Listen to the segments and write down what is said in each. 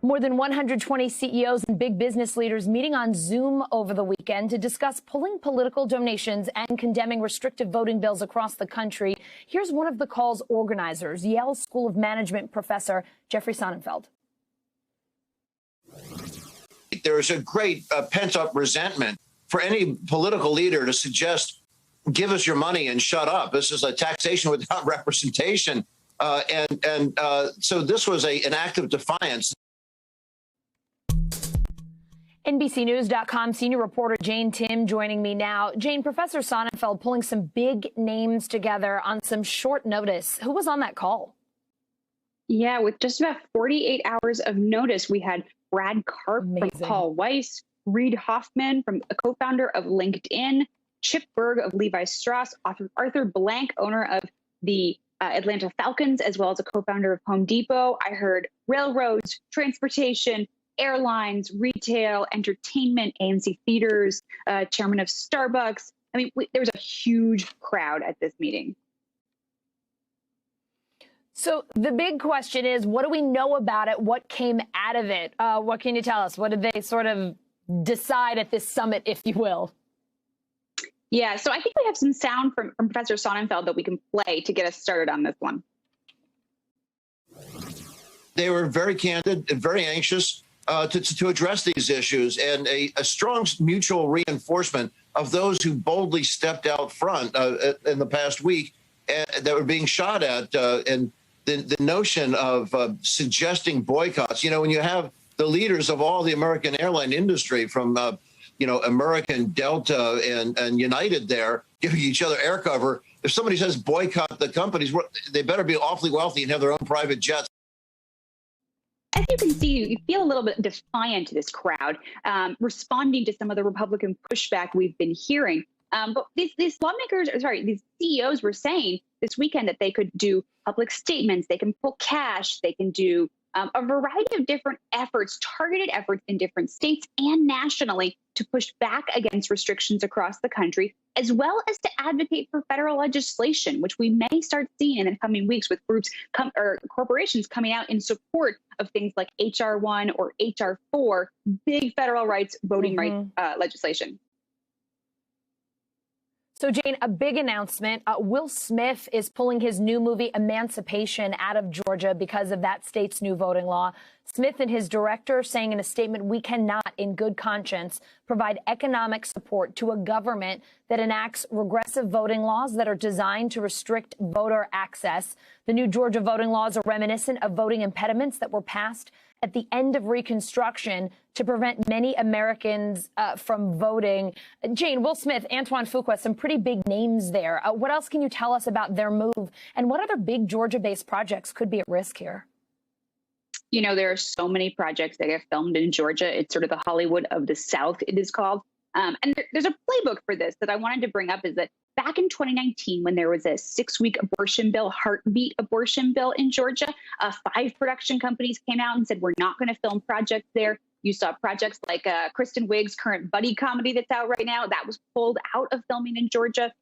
More than 120 CEOs and big business leaders meeting on Zoom over the weekend to discuss pulling political donations and condemning restrictive voting bills across the country. Here's one of the call's organizers, Yale School of Management professor Jeffrey Sonnenfeld. There is a great pent-up resentment for any political leader to suggest, give us your money and shut up. This is a taxation without representation. So this was an act of defiance. NBCNews.com senior reporter Jane Tim joining me now. Jane, Professor Sonnenfeld pulling some big names together on some short notice. Who was on that call? Yeah, with just about 48 hours of notice, we had Brad Karp from Paul Weiss, Reid Hoffman, from a co-founder of LinkedIn, Chip Berg of Levi Strauss, Arthur Blank, owner of the Atlanta Falcons, as well as a co-founder of Home Depot. I heard railroads, transportation, airlines, retail, entertainment, AMC Theaters, chairman of Starbucks. I mean, there was a huge crowd at this meeting. So the big question is, what do we know about it? What came out of it? What can you tell us? What did they sort of decide at this summit, if you will? Yeah, so I think we have some sound from Professor Sonnenfeld that we can play to get us started on this one. They were very candid and very anxious to address these issues, and a strong mutual reinforcement of those who boldly stepped out front in the past week that were being shot at, and the notion of suggesting boycotts. You know, when you have the leaders of all the American airline industry from American, Delta, and United there giving each other air cover, if somebody says boycott the companies, they better be awfully wealthy and have their own private jets. As you can see, you feel a little bit defiant to this crowd, responding to some of the Republican pushback we've been hearing. But these lawmakers, these CEOs were saying this weekend that they could do public statements, they can pull cash, they can do a variety of different efforts, targeted efforts in different states and nationally to push back against restrictions across the country, as well as to advocate for federal legislation, which we may start seeing in the coming weeks with groups or corporations coming out in support of things like HR 1 or HR 4, big federal rights, voting rights legislation. So, Jane, a big announcement. Will Smith is pulling his new movie Emancipation out of Georgia because of that state's new voting law. Smith and his director saying in a statement, we cannot, in good conscience, provide economic support to a government that enacts regressive voting laws that are designed to restrict voter access. The new Georgia voting laws are reminiscent of voting impediments that were passed at the end of Reconstruction to prevent many Americans from voting. Jane, Will Smith, Antoine Fuqua, some pretty big names there. What else can you tell us about their move? And what other big Georgia-based projects could be at risk here? You know, there are so many projects that get filmed in Georgia. It's sort of the Hollywood of the South, it is called. And there's a playbook for this that I wanted to bring up, is that back in 2019, when there was a 6-week abortion bill, heartbeat abortion bill in Georgia, 5 production companies came out and said, we're not going to film projects there. You saw projects like Kristen Wiig's current buddy comedy that's out right now. That was pulled out of filming in Georgia.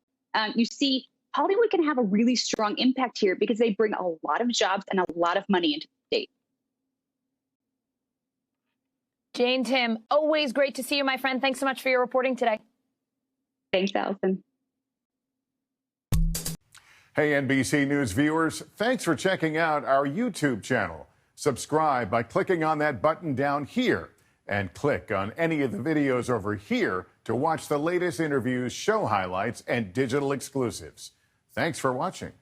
You see, Hollywood can have a really strong impact here because they bring a lot of jobs and a lot of money into the state. Jane Tim, always great to see you, my friend. Thanks so much for your reporting today. Thanks, Allison. Hey, NBC News viewers, thanks for checking out our YouTube channel. Subscribe by clicking on that button down here and click on any of the videos over here to watch the latest interviews, show highlights, and digital exclusives. Thanks for watching.